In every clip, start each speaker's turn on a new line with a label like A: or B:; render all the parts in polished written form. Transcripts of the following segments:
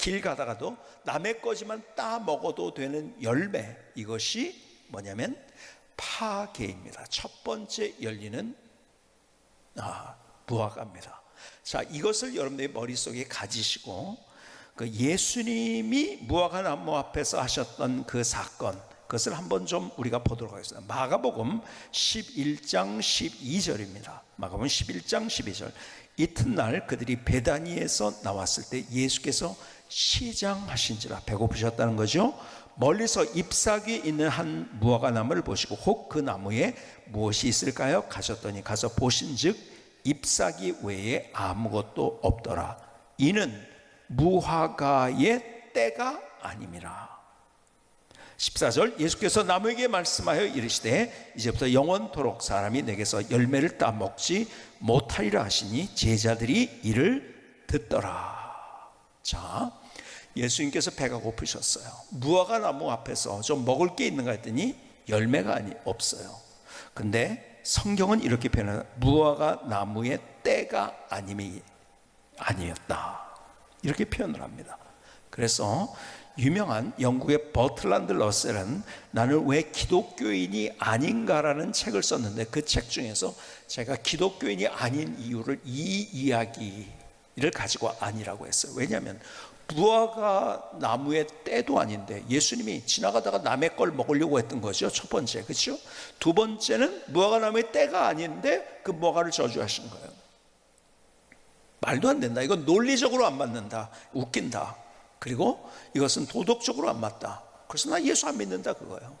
A: 길 가다가도 남의 거지만 따 먹어도 되는 열매, 이것이 뭐냐면 파괴입니다. 첫 번째 열리는 무화과입니다. 자, 이것을 여러분들의 머릿속에 가지시고 그 예수님이 무화과 나무 앞에서 하셨던 그 사건, 그것을 한번 좀 우리가 보도록 하겠습니다. 마가복음 11장 12절입니다. 마가복음 11장 12절. 이튿날 그들이 베다니에서 나왔을 때 예수께서 시장하신지라, 배고프셨다는 거죠. 멀리서 잎사귀 있는 한 무화과 나무를 보시고 혹 그 나무에 무엇이 있을까요? 가셨더니 가서 보신즉 잎사귀 외에 아무것도 없더라. 이는 무화과의 때가 아님이라. 14절. 예수께서 나무에게 말씀하여 이르시되 이제부터 영원토록 사람이 내게서 열매를 따 먹지 못하리라 하시니 제자들이 이를 듣더라. 자, 예수님께서 배가 고프셨어요. 무화과 나무 앞에서 좀 먹을 게 있는가 했더니 열매가 없어요. 근데 성경은 이렇게 표현해요. 무화과 나무의 때가 아니었다, 이렇게 표현을 합니다. 그래서 유명한 영국의 버틀란드 러셀은 나는 왜 기독교인이 아닌가라는 책을 썼는데 그 책 중에서 제가 기독교인이 아닌 이유를 이 이야기를 가지고 아니라고 했어요. 왜냐하면 무화과 나무의 때도 아닌데 예수님이 지나가다가 남의 걸 먹으려고 했던 거죠. 첫 번째, 그렇죠? 두 번째는 무화과 나무의 때가 아닌데 그 무화과를 저주하신 거예요. 말도 안 된다. 이건 논리적으로 안 맞는다. 웃긴다. 그리고 이것은 도덕적으로 안 맞다. 그래서 나 예수 안 믿는다, 그거예요.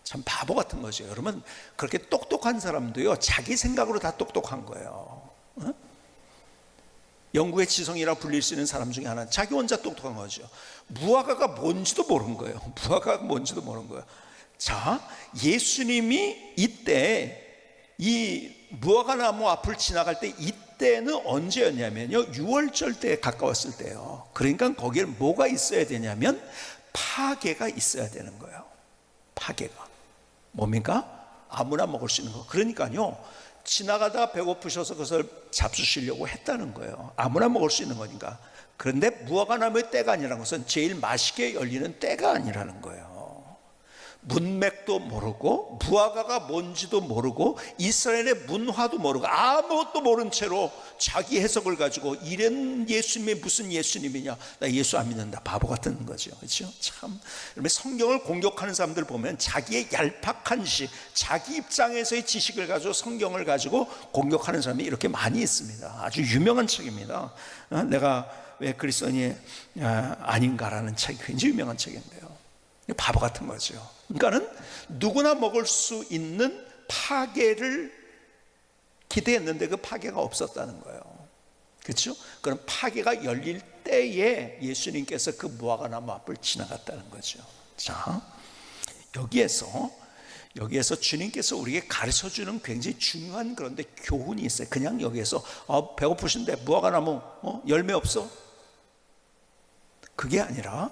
A: 참 바보 같은 거죠. 여러분, 그렇게 똑똑한 사람도요, 자기 생각으로 다 똑똑한 거예요. 영국의 지성이라 불릴 수 있는 사람 중에 하나는 자기 혼자 똑똑한 거죠. 무화과가 뭔지도 모르는 거예요. 무화과가 뭔지도 모르는 거예요. 자, 예수님이 이때 이 무화과 나무 앞을 지나갈 때 이때는 언제였냐면요, 6월절 때에 가까웠을 때예요. 그러니까 거기에 뭐가 있어야 되냐면 파괴가 있어야 되는 거예요. 파괴가 뭡니까? 아무나 먹을 수 있는 거. 그러니까요, 지나가다 배고프셔서 그것을 잡수시려고 했다는 거예요. 아무나 먹을 수 있는 거니까. 그런데 무화과 나무의 때가 아니라는 것은 제일 맛있게 열리는 때가 아니라는 거예요. 문맥도 모르고 무화과가 뭔지도 모르고 이스라엘의 문화도 모르고 아무것도 모른 채로 자기 해석을 가지고 이런 예수님이 무슨 예수님이냐, 나 예수 안 믿는다, 바보 같은 거죠. 그렇죠? 참, 성경을 공격하는 사람들 보면 자기의 얄팍한 지식, 자기 입장에서의 지식을 가지고 성경을 가지고 공격하는 사람이 이렇게 많이 있습니다. 아주 유명한 책입니다. 내가 왜 그리스도인이 아닌가라는 책이 굉장히 유명한 책인데요, 바보 같은 거죠. 그러니까는 누구나 먹을 수 있는 파괴를 기대했는데 그 파괴가 없었다는 거예요. 그렇죠? 그럼 파괴가 열릴 때에 예수님께서 그 무화과 나무 앞을 지나갔다는 거죠. 자, 여기에서 주님께서 우리에게 가르쳐주는 굉장히 중요한 그런데 교훈이 있어요. 그냥 여기에서 배고프신데 무화과 나무 열매 없어? 그게 아니라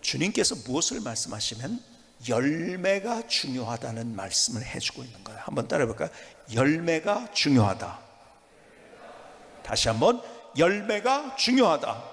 A: 주님께서 무엇을 말씀하시면 열매가 중요하다는 말씀을 해주고 있는 거예요. 한번 따라해 볼까요? 열매가 중요하다. 다시 한번, 열매가 중요하다.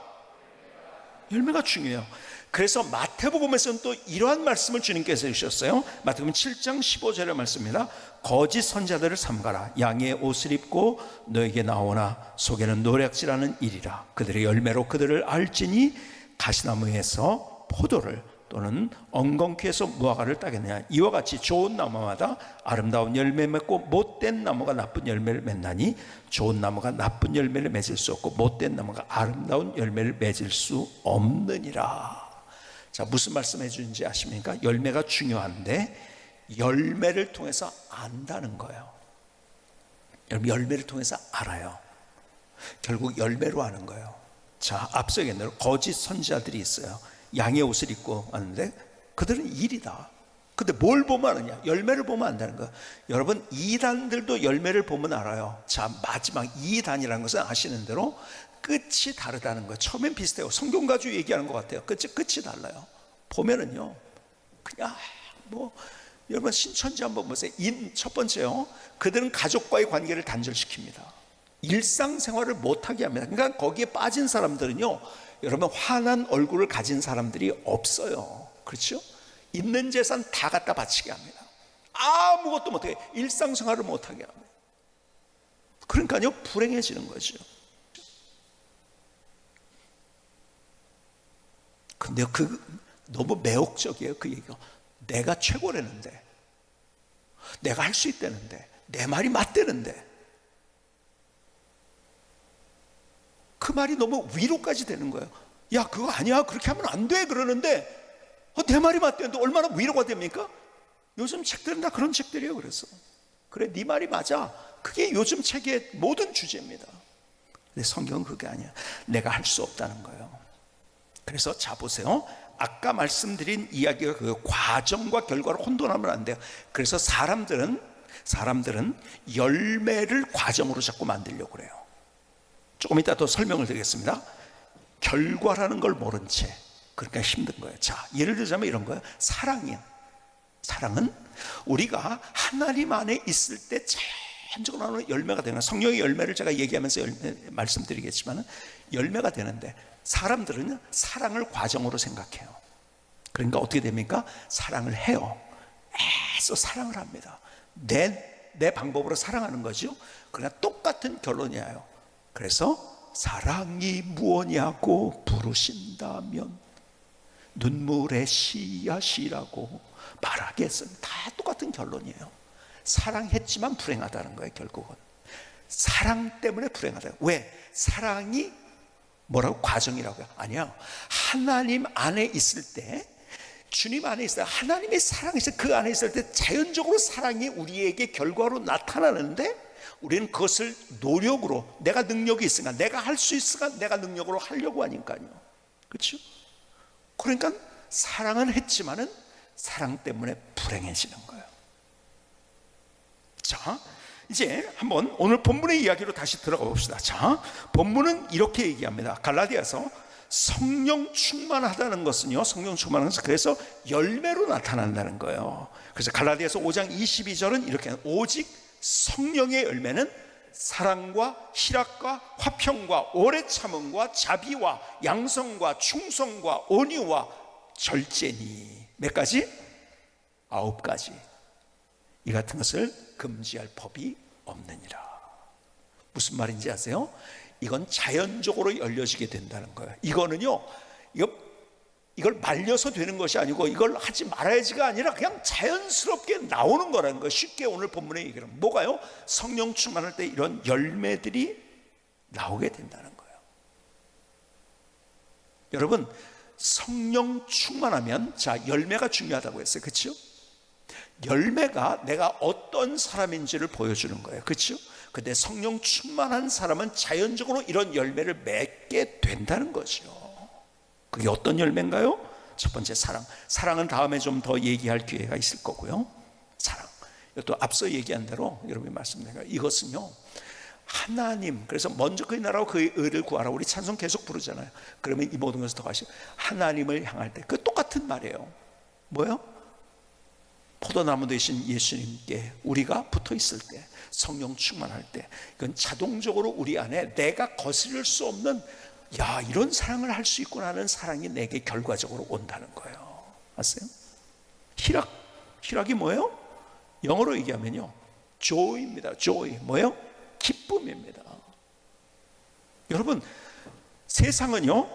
A: 열매가 중요해요. 그래서 마태복음에서는 또 이러한 말씀을 주님께서 해주셨어요. 마태복음 7장 15절의 말씀입니다. 거짓 선자들을 삼가라. 양의 옷을 입고 너에게 나오나 속에는 노략질하는 일이라. 그들의 열매로 그들을 알지니 가시나무에서 포도를 또는 엉겅퀴에서 무화과를 따겠느냐. 이와 같이 좋은 나무마다 아름다운 열매 맺고 못된 나무가 나쁜 열매를 맺나니 좋은 나무가 나쁜 열매를 맺을 수 없고 못된 나무가 아름다운 열매를 맺을 수 없느니라. 자, 무슨 말씀해 주는지 아십니까? 열매가 중요한데 열매를 통해서 안다는 거예요. 여러분, 열매를 통해서 알아요. 결국 열매로 아는 거예요. 자, 앞서 얘기한 대로 거짓 선지자들이 있어요. 양의 옷을 입고 왔는데 그들은 일이다. 근데 뭘 보면 아느냐? 열매를 보면 안다는 거예요. 여러분, 이단들도 열매를 보면 알아요. 자, 마지막 이단이라는 것은 아시는 대로 끝이 다르다는 거예요. 처음엔 비슷해요. 성경 가지고 얘기하는 것 같아요. 끝이 달라요. 보면은요, 그냥 여러분 신천지 한번 보세요. 첫 번째요, 그들은 가족과의 관계를 단절시킵니다. 일상생활을 못하게 합니다. 그러니까 거기에 빠진 사람들은요, 여러분, 환한 얼굴을 가진 사람들이 없어요. 그렇죠? 있는 재산 다 갖다 바치게 합니다. 아무것도 못하게, 일상생활을 못하게 합니다. 그러니까요, 불행해지는 거죠. 근데 너무 매혹적이에요. 그 얘기가 내가 최고라는데, 내가 할 수 있다는데, 내 말이 맞다는데, 그 말이 너무 위로까지 되는 거예요. 야, 그거 아니야, 그렇게 하면 안 돼 그러는데 내 말이 맞다는데 얼마나 위로가 됩니까? 요즘 책들은 다 그런 책들이에요. 그래서 그래, 네 말이 맞아, 그게 요즘 책의 모든 주제입니다. 근데 성경은 그게 아니야. 내가 할 수 없다는 거예요. 그래서 자 보세요, 아까 말씀드린 이야기가 그 과정과 결과를 혼돈하면 안 돼요. 그래서 사람들은 열매를 과정으로 자꾸 만들려고 그래요. 조금 이따 또 설명을 드리겠습니다. 결과라는 걸 모른 채, 그러니까 힘든 거예요. 자, 예를 들자면 이런 거예요. 사랑은 우리가 하나님 안에 있을 때 자연적으로 나오는 열매가 되는, 성령의 열매를 제가 얘기하면서 말씀드리겠지만 열매가 되는데, 사람들은 사랑을 과정으로 생각해요. 그러니까 어떻게 됩니까? 사랑을 해요. 애써 사랑을 합니다. 내 방법으로 사랑하는 거죠. 그러나 똑같은 결론이에요. 그래서 사랑이 무엇이냐고 부르신다면 눈물의 씨앗이라고 말하겠습니다. 다 똑같은 결론이에요. 사랑했지만 불행하다는 거예요. 결국은 사랑 때문에 불행하다. 왜? 사랑이 뭐라고? 과정이라고요? 아니야. 하나님 안에 있을 때, 주님 안에 있을 때, 하나님의 사랑이 있을 때, 그 안에 있을 때 자연적으로 사랑이 우리에게 결과로 나타나는데, 우리는 그것을 노력으로, 내가 능력이 있으니까, 내가 할 수 있으니까 내가 능력으로 하려고 하니까요. 그렇죠? 그러니까 사랑은 했지만은 사랑 때문에 불행해지는 거예요. 자, 이제 한번 오늘 본문의 이야기로 다시 들어가 봅시다. 자, 본문은 이렇게 얘기합니다. 갈라디아서 성령 충만하다는 것은요, 성령 충만한 것은 그래서 열매로 나타난다는 거예요. 그래서 갈라디아서 5장 22절은 이렇게, 오직 성령의 열매는 사랑과 희락과 화평과 오래 참음과 자비와 양성과 충성과 온유와 절제니. 몇 가지? 9가지. 이 같은 것을 금지할 법이 없느니라. 무슨 말인지 아세요? 이건 자연적으로 열려지게 된다는 거예요. 이거는요, 이걸 말려서 되는 것이 아니고, 이걸 하지 말아야지가 아니라 그냥 자연스럽게 나오는 거라는 거예요. 쉽게 오늘 본문에 얘기하면 뭐가요? 성령 충만할 때 이런 열매들이 나오게 된다는 거예요. 여러분, 성령 충만하면, 자, 열매가 중요하다고 했어요. 그렇죠? 열매가 내가 어떤 사람인지를 보여주는 거예요. 그렇죠? 근데 성령 충만한 사람은 자연적으로 이런 열매를 맺게 된다는 거죠. 그게 어떤 열매인가요? 첫 번째, 사랑은 다음에 좀 더 얘기할 기회가 있을 거고요. 사랑, 이것도 앞서 얘기한 대로 여러분이 말씀드린 거예요. 이것은요, 하나님, 그래서 먼저 그의 나라와 그의 의를 구하라, 우리 찬송 계속 부르잖아요. 그러면 이 모든 것을 더 하시고, 하나님을 향할 때 그 똑같은 말이에요. 뭐요? 포도나무 되신 예수님께 우리가 붙어 있을 때, 성령 충만할 때, 이건 자동적으로 우리 안에 내가 거스릴 수 없는, 야, 이런 사랑을 할 수 있구나 하는 사랑이 내게 결과적으로 온다는 거예요. 아세요? 희락이 뭐예요? 영어로 얘기하면요, joy입니다. joy. 뭐예요? 기쁨입니다. 여러분, 세상은요,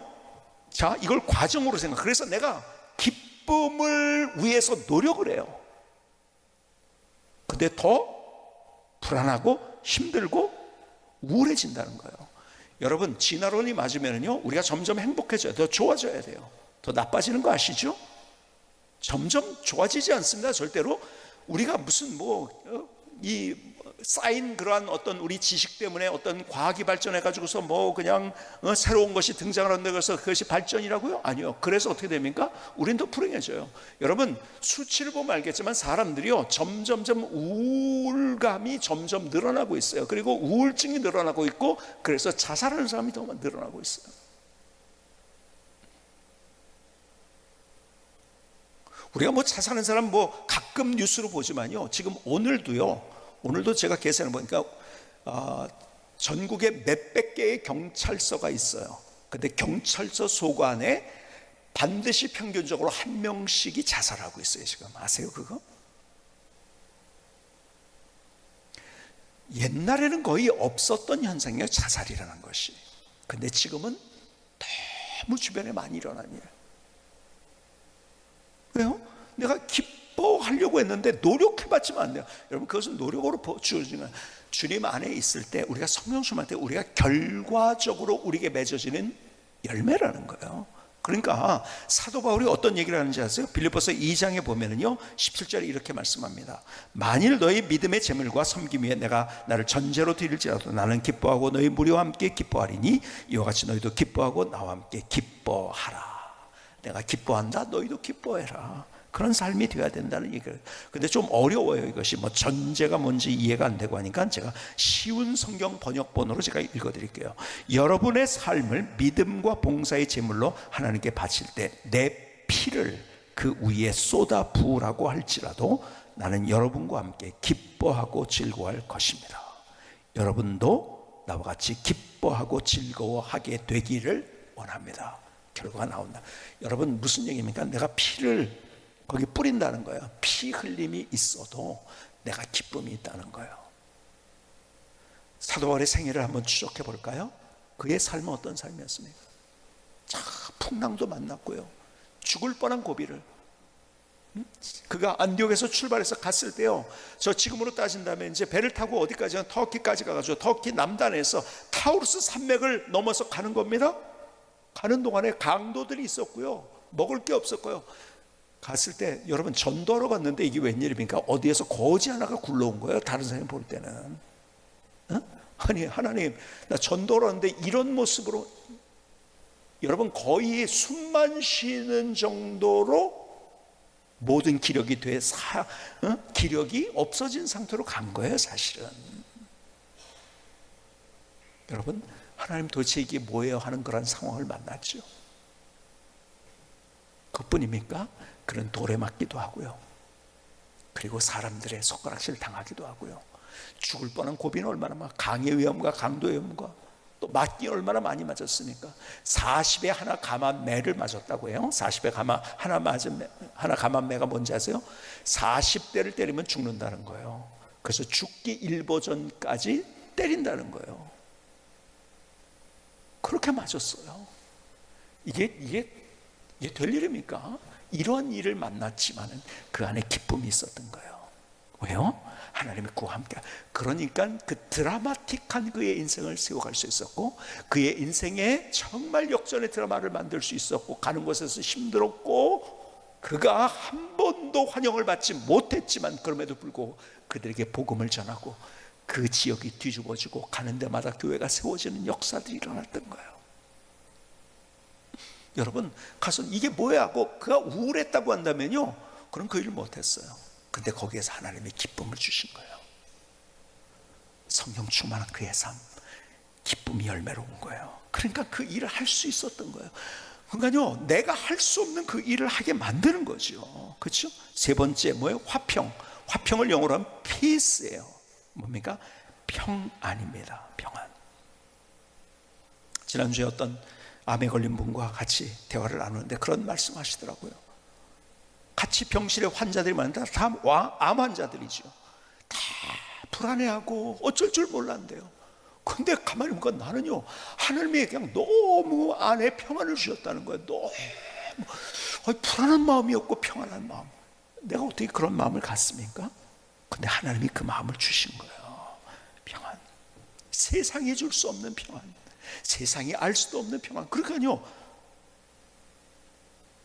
A: 자, 이걸 과정으로 생각. 그래서 내가 기쁨을 위해서 노력을 해요. 근데 더 불안하고 힘들고 우울해진다는 거예요. 여러분, 진화론이 맞으면요, 우리가 점점 행복해져요. 더 좋아져야 돼요. 더 나빠지는 거 아시죠? 점점 좋아지지 않습니다. 절대로. 우리가 무슨 이 쌓인 그러한 어떤 우리 지식 때문에 어떤 과학이 발전해 가지고서 그냥 새로운 것이 등장을 한다고 해서 그것이 발전이라고요? 아니요. 그래서 어떻게 됩니까? 우린 더 불행해져요. 여러분, 수치를 보면 알겠지만 사람들이요, 점점점 우울감이 점점 늘어나고 있어요. 그리고 우울증이 늘어나고 있고, 그래서 자살하는 사람이 더 늘어나고 있어요. 우리가 자살하는 사람 가끔 뉴스로 보지만요, 지금 오늘도 제가 계산해 보니까 전국에 몇백 개의 경찰서가 있어요. 근데 경찰서 소관에 반드시 평균적으로 한 명씩이 자살하고 있어요. 지금 아세요 그거? 옛날에는 거의 없었던 현상이에요, 자살이라는 것이. 근데 지금은 너무 주변에 많이 일어납니다. 왜요? 내가 기뻐하려고 했는데 노력해봤지만 안 돼요. 여러분, 그것은 노력으로 주어지는, 주님 안에 있을 때 우리가 성령 충만할 때 우리가 결과적으로 우리에게 맺어지는 열매라는 거예요. 그러니까 사도 바울이 어떤 얘기를 하는지 아세요? 빌립보서 2장에 보면은요 17절에 이렇게 말씀합니다. 만일 너희 믿음의 재물과 섬김 위에 내가 나를 전제로 드릴지라도 나는 기뻐하고 너희 무리와 함께 기뻐하리니 이와 같이 너희도 기뻐하고 나와 함께 기뻐하라. 내가 기뻐한다, 너희도 기뻐해라. 그런 삶이 되어야 된다는 얘기를. 근데 좀 어려워요. 이것이 뭐 전제가 뭔지 이해가 안 되고 하니까 제가 쉬운 성경 번역본으로 제가 읽어드릴게요. 여러분의 삶을 믿음과 봉사의 제물로 하나님께 바칠 때 내 피를 그 위에 쏟아 부으라고 할지라도 나는 여러분과 함께 기뻐하고 즐거워할 것입니다. 여러분도 나와 같이 기뻐하고 즐거워하게 되기를 원합니다. 결과가 나온다. 여러분, 무슨 얘기입니까? 내가 피를 거기 뿌린다는 거예요. 피 흘림이 있어도 내가 기쁨이 있다는 거예요. 사도 바울의 생애를 한번 추적해 볼까요? 그의 삶은 어떤 삶이었습니까? 자, 풍랑도 만났고요, 죽을 뻔한 고비를, 그가 안디옥에서 출발해서 갔을 때요, 저 지금으로 따진다면 이제 배를 타고 어디까지, 터키까지 가가지고 터키 남단에서 타우루스 산맥을 넘어서 가는 겁니다. 가는 동안에 강도들이 있었고요, 먹을 게 없었고요. 갔을 때 여러분, 전도하러 갔는데 이게 웬일입니까? 어디에서 거지 하나가 굴러온 거예요. 다른 사람이 볼 때는. 아니, 하나님, 나 전도하러 왔는데 이런 모습으로, 여러분, 거의 숨만 쉬는 정도로 모든 기력이 기력이 없어진 상태로 간 거예요, 사실은. 여러분, 하나님 도대체 이게 뭐예요 하는 그런 상황을 만났죠. 그뿐입니까? 그런 돌에 맞기도 하고요, 그리고 사람들의 손가락질 당하기도 하고요, 죽을 뻔한 고비는 얼마나 많아. 강의 위험과 강도의 위험과 또 맞기 얼마나 많이 맞았습니까? 40에 하나 감한 매를 맞았다고 해요. 40에 하나 감한 매가 뭔지 아세요? 40대를 때리면 죽는다는 거예요. 그래서 죽기 일보 전까지 때린다는 거예요. 그렇게 맞았어요. 이게 될 일입니까? 이런 일을 만났지만은 그 안에 기쁨이 있었던 거예요. 왜요? 하나님의 그와 함께. 그러니까 그 드라마틱한 그의 인생을 세워갈 수 있었고, 그의 인생에 정말 역전의 드라마를 만들 수 있었고, 가는 곳에서 힘들었고, 그가 한 번도 환영을 받지 못했지만 그럼에도 불구하고 그들에게 복음을 전하고 그 지역이 뒤집어지고 가는 데마다 교회가 세워지는 역사들이 일어났던 거예요. 여러분, 가서 이게 뭐야 하고 그가 우울했다고 한다면요, 그럼 그 일을 못했어요. 근데 거기에서 하나님의 기쁨을 주신 거예요. 성령 충만한 그의 삶, 기쁨이 열매로 온 거예요. 그러니까 그 일을 할 수 있었던 거예요. 그러니까요, 내가 할 수 없는 그 일을 하게 만드는 거죠. 그렇죠? 세 번째 뭐예요? 화평. 화평을 영어로 하면 peace예요. 뭡니까? 평안입니다. 평안. 지난주에 어떤 암에 걸린 분과 같이 대화를 나누는데 그런 말씀 하시더라고요. 같이 병실에 환자들이 많은데 다 암 환자들이죠. 다 불안해하고 어쩔 줄 몰랐는데요. 근데 가만히 보니까 나는요, 하나님이 그냥 너무 안에 평안을 주셨다는 거예요. 너무 불안한 마음이었고 평안한 마음. 내가 어떻게 그런 마음을 갖습니까? 근데 하나님이 그 마음을 주신 거예요. 평안. 세상이 줄 수 없는 평안, 세상이 알 수도 없는 평안. 그러니까요,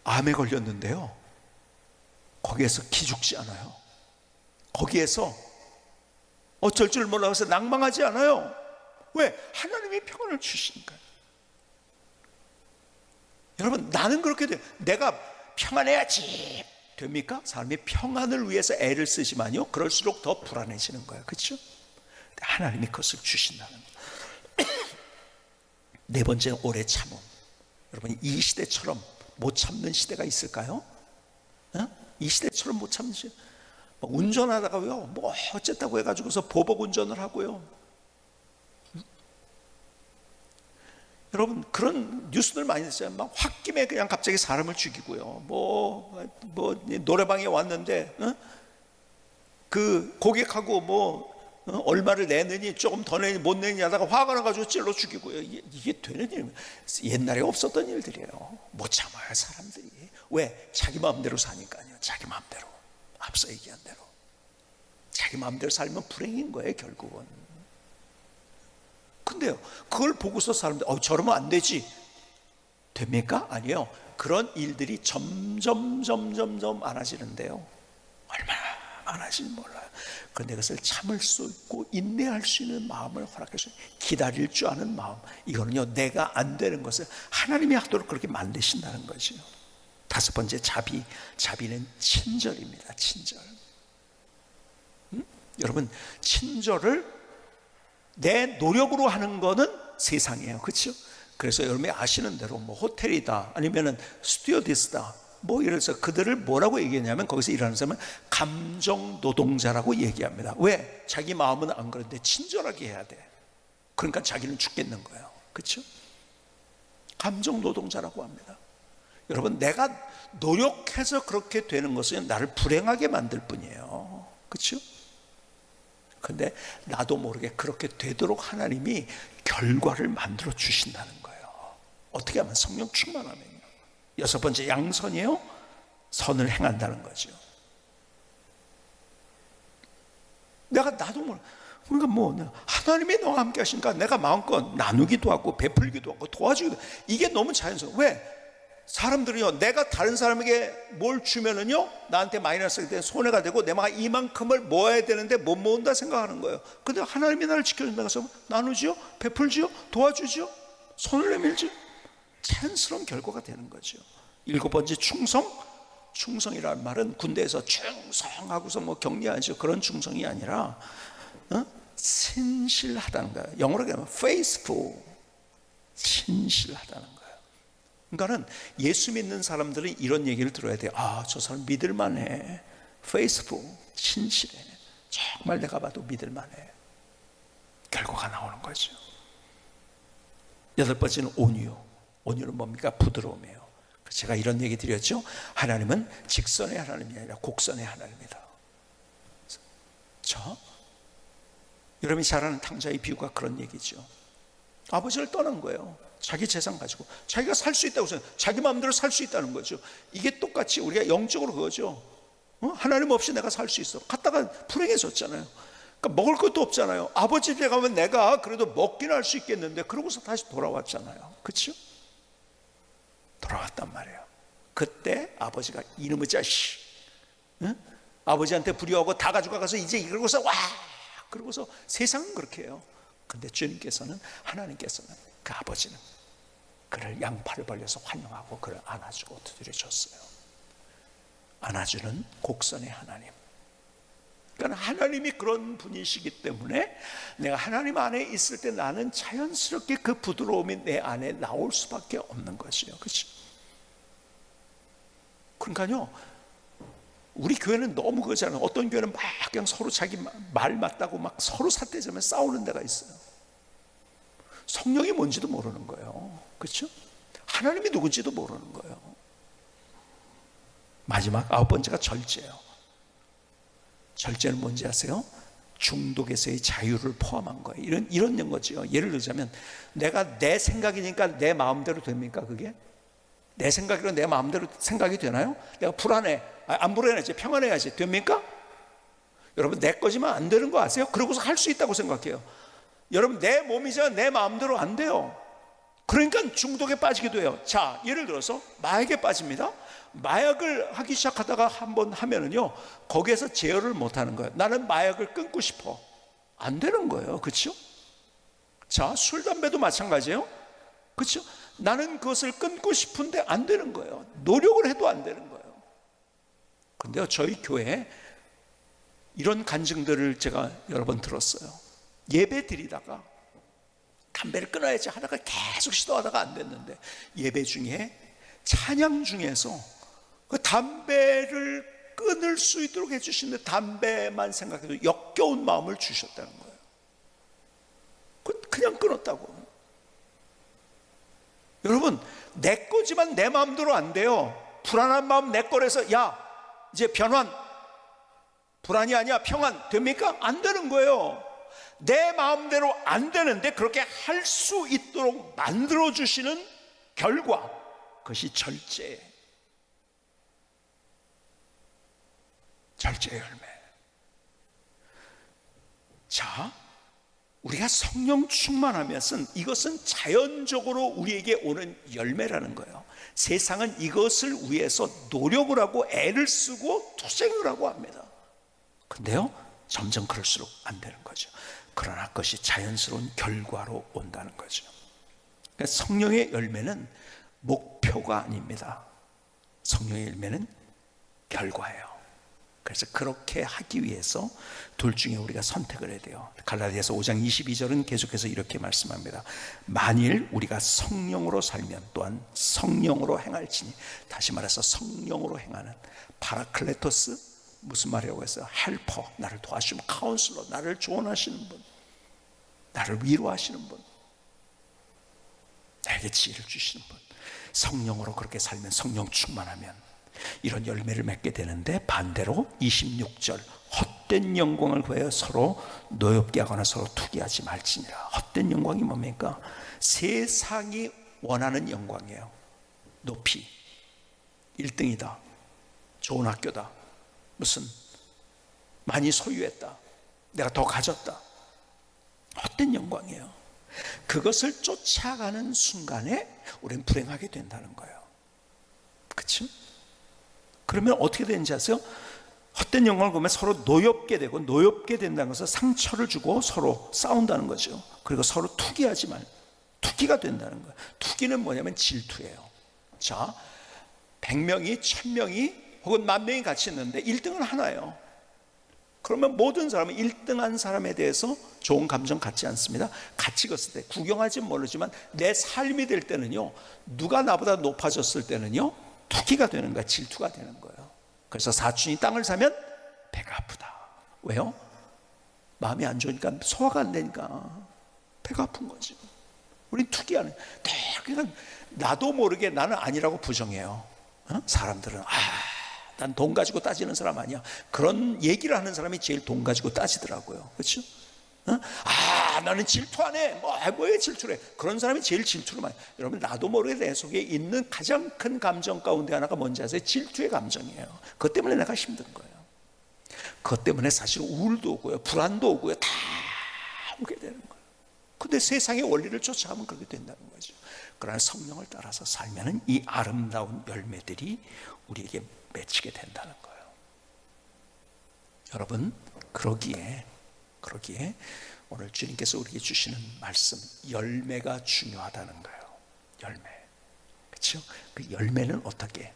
A: 암에 걸렸는데요, 거기에서 기죽지 않아요. 거기에서 어쩔 줄 몰라서 낭망하지 않아요. 왜? 하나님이 평안을 주시니까요. 여러분, 나는 그렇게 돼요. 내가 평안해야지 됩니까? 사람이 평안을 위해서 애를 쓰지만요, 그럴수록 더 불안해지는 거예요. 그렇죠? 하나님이 그것을 주신다는 거예요. 네 번째, 오래 참음. 여러분, 이 시대처럼 못 참는 시대가 있을까요? 이 시대처럼 못 참는 시대. 운전하다가요, 뭐 어쨌다고 해가지고서 보복 운전을 하고요, 여러분 그런 뉴스들 많이 듣잖아요. 막 홧김에 그냥 갑자기 사람을 죽이고요. 노래방에 왔는데 그 고객하고 얼마를 내느니 조금 더 내니 못 내니 하다가 화가 나가지고 찔러 죽이고요. 이게 되는 일, 옛날에 없었던 일들이에요. 못 참아요 사람들이. 왜? 자기 마음대로 사니까요. 자기 마음대로, 앞서 얘기한 대로 자기 마음대로 살면 불행인 거예요 결국은. 근데요 그걸 보고서 사람들 저러면 안 되지 됩니까? 아니에요. 그런 일들이 점점 많아지는데요, 얼마나 많아질지 몰라요. 그런데 그것을 참을 수 있고 인내할 수 있는 마음을 허락해 주세요. 기다릴 줄 아는 마음, 이거는요 내가 안 되는 것을 하나님이 하도록 그렇게 만드신다는 거죠. 다섯 번째, 자비는 친절입니다. 친절. 여러분 친절을 내 노력으로 하는 거는 세상이에요, 그렇죠? 그래서 여러분이 아시는 대로 호텔이다 아니면은 스튜어디스다 이래서 그들을 뭐라고 얘기하냐면 거기서 일하는 사람은 감정 노동자라고 얘기합니다. 왜? 자기 마음은 안 그런데 친절하게 해야 돼. 그러니까 자기는 죽겠는 거예요, 그렇죠? 감정 노동자라고 합니다. 여러분 내가 노력해서 그렇게 되는 것은 나를 불행하게 만들 뿐이에요, 그렇죠? 근데 나도 모르게 그렇게 되도록 하나님이 결과를 만들어 주신다는 거예요. 어떻게 하면? 성령 충만하면요. 여섯 번째, 양선이에요. 선을 행한다는 거죠. 나도 모르. 그러니까 하나님이 너와 함께 하시니까 내가 마음껏 나누기도 하고 베풀기도 하고 도와주기도 하고. 이게 너무 자연스러워. 왜? 사람들은요 내가 다른 사람에게 뭘 주면은요 나한테 마이너스가 되고 손해가 되고 내가 이만큼을 모아야 되는데 못 모은다 생각하는 거예요. 근데 하나님이 나를 지켜준다고 해서 나누지요, 베풀지요, 도와주지요, 손을 내밀지요. 자연스러운 결과가 되는 거죠. 일곱 번째, 충성이라는 말은 군대에서 충성하고서 격리하죠 그런 충성이 아니라 신실하다는 거예요. 영어로 하면 faithful, 신실하다는 거예요. 그러니까는 예수 믿는 사람들은 이런 얘기를 들어야 돼요. 저 사람 믿을만해, faithful, 신실해, 정말 내가 봐도 믿을만해. 결과가 나오는 거죠. 여덟 번째는 온유는 뭡니까? 부드러움이에요. 제가 이런 얘기 드렸죠. 하나님은 직선의 하나님이 아니라 곡선의 하나님이다. 여러분이 잘 아는 탕자의 비유가 그런 얘기죠. 아버지를 떠난 거예요. 자기 재산 가지고 자기가 살 수 있다고 생각해요. 자기 마음대로 살 수 있다는 거죠. 이게 똑같이 우리가 영적으로 그거죠. 하나님 없이 내가 살 수 있어. 갔다가 불행해졌잖아요. 그러니까 먹을 것도 없잖아요. 아버지 집에 가면 내가 그래도 먹긴 할 수 있겠는데 그러고서 다시 돌아왔잖아요, 그렇죠? 돌아왔단 말이에요. 그때 아버지가 이놈의 자식, 아버지한테 불효하고 다 가져가서 이제 이러고서 그러고서 세상은 그렇게 해요. 근데 주님께서는, 하나님께서는 그 아버지는 그를 양팔을 벌려서 환영하고 그를 안아주고 두드려 줬어요. 안아주는 곡선의 하나님. 그러니까 하나님이 그런 분이시기 때문에 내가 하나님 안에 있을 때 나는 자연스럽게 그 부드러움이 내 안에 나올 수밖에 없는 것이에요, 그렇죠? 그러니까요 우리 교회는 너무 그러잖아요. 어떤 교회는 막 그냥 서로 자기 말 맞다고 막 서로 삿대지면 싸우는 데가 있어요. 성령이 뭔지도 모르는 거예요, 그렇죠? 하나님이 누군지도 모르는 거예요. 마지막 아홉 번째가 절제예요. 절제는 뭔지 아세요? 중독에서의 자유를 포함한 거예요. 이런 거죠. 예를 들자면 내가 내 생각이니까 내 마음대로 됩니까? 그게? 내 생각으로 내 마음대로 생각이 되나요? 내가 불안해, 안 불안해야지, 평안해야지, 됩니까? 여러분 내 거지만 안 되는 거 아세요? 그러고서 할 수 있다고 생각해요. 여러분 내 몸이지만 내 마음대로 안 돼요. 그러니까 중독에 빠지기도 해요. 자, 예를 들어서 마약에 빠집니다. 마약을 하기 시작하다가 한번 하면은요 거기에서 제어를 못하는 거예요. 나는 마약을 끊고 싶어, 안 되는 거예요, 그렇죠? 자, 술 담배도 마찬가지예요, 그렇죠? 나는 그것을 끊고 싶은데 안 되는 거예요. 노력을 해도 안 되는 거예요. 그런데요 저희 교회에 이런 간증들을 제가 여러 번 들었어요. 예배 드리다가 담배를 끊어야지 하다가 계속 시도하다가 안 됐는데 예배 중에 찬양 중에서 그 담배를 끊을 수 있도록 해주시는데 담배만 생각해도 역겨운 마음을 주셨다는 거예요. 그냥 끊었다고. 여러분, 내 거지만 내 마음대로 안 돼요. 불안한 마음 내 거라서 야 이제 변환, 불안이 아니야 평안 됩니까? 안 되는 거예요. 내 마음대로 안 되는데 그렇게 할 수 있도록 만들어주시는 결과, 그것이 절제의 열매. 자, 우리가 성령 충만하면 이것은 자연적으로 우리에게 오는 열매라는 거예요. 세상은 이것을 위해서 노력을 하고 애를 쓰고 투쟁을 하고 합니다. 근데요, 점점 그럴수록 안 되는 거죠. 그러나 그것이 자연스러운 결과로 온다는 거죠. 그러니까 성령의 열매는 목표가 아닙니다. 성령의 열매는 결과예요. 그래서 그렇게 하기 위해서 둘 중에 우리가 선택을 해야 돼요. 갈라디아서 5장 22절은 계속해서 이렇게 말씀합니다. 만일 우리가 성령으로 살면 또한 성령으로 행할지니, 다시 말해서 성령으로 행하는 파라클레토스, 무슨 말이라고 했어요? 헬퍼, 나를 도와주시는 카운슬러, 나를 조언하시는 분, 나를 위로하시는 분, 나에게 지혜를 주시는 분. 성령으로 그렇게 살면, 성령 충만하면 이런 열매를 맺게 되는데, 반대로 26절 헛된 영광을 구하여 서로 노엽게 하거나 서로 투기하지 말지니라. 헛된 영광이 뭡니까? 세상이 원하는 영광이에요. 높이, 1등이다, 좋은 학교다, 무슨 많이 소유했다, 내가 더 가졌다, 헛된 영광이에요. 그것을 쫓아가는 순간에 우리는 불행하게 된다는 거예요. 그렇죠? 그러면 어떻게 되는지 아세요? 헛된 영광을 보면 서로 노엽게 되고, 노엽게 된다는 것은 상처를 주고 서로 싸운다는 거죠. 그리고 서로 투기하지 말, 투기가 된다는 거예요. 투기는 뭐냐면 질투예요. 자, 100명이 1000명이 혹은 10,000명이 같이 있는데 1등은 하나예요. 그러면 모든 사람은 1등한 사람에 대해서 좋은 감정 갖지 않습니다. 같이 걷을 때, 구경하지는 모르지만 내 삶이 될 때는요, 누가 나보다 높아졌을 때는요, 투기가 되는 거야, 질투가 되는 거예요. 그래서 사촌이 땅을 사면 배가 아프다. 왜요? 마음이 안 좋으니까, 소화가 안 되니까 배가 아픈 거지. 우린 투기하는, 그냥 나도 모르게 나는 아니라고 부정해요. 사람들은 난 돈 가지고 따지는 사람 아니야, 그런 얘기를 하는 사람이 제일 돈 가지고 따지더라고요. 그렇죠? 나는 질투하네. 뭐에 질투래? 그런 사람이 제일 질투를 많이. 여러분, 나도 모르게 내 속에 있는 가장 큰 감정 가운데 하나가 뭔지 아세요? 질투의 감정이에요. 그것 때문에 내가 힘든 거예요. 그것 때문에 사실 우울도 오고요, 불안도 오고요, 다 오게 되는 거예요. 근데 세상의 원리를 쫓아가면 그렇게 된다는 거죠. 그러나 성령을 따라서 살면은 이 아름다운 열매들이 우리에게 맺히게 된다는 거예요. 여러분, 그러기에 오늘 주님께서 우리에게 주시는 말씀, 열매가 중요하다는 거예요. 열매. 그렇죠? 그 열매는 어떻게?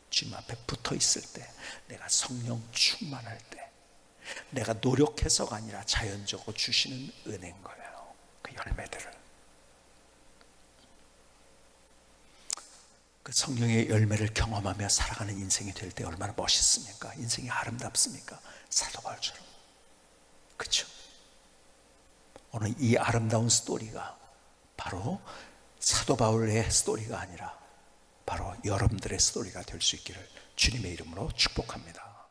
A: 주님 앞에 붙어 있을 때, 내가 성령 충만할 때, 내가 노력해서가 아니라 자연적으로 주시는 은혜인 거예요. 그 열매들을. 그 성령의 열매를 경험하며 살아가는 인생이 될 때 얼마나 멋있습니까? 인생이 아름답습니까? 사도 바울처럼. 그렇죠? 오늘 이 아름다운 스토리가 바로 사도 바울의 스토리가 아니라 바로 여러분들의 스토리가 될 수 있기를 주님의 이름으로 축복합니다.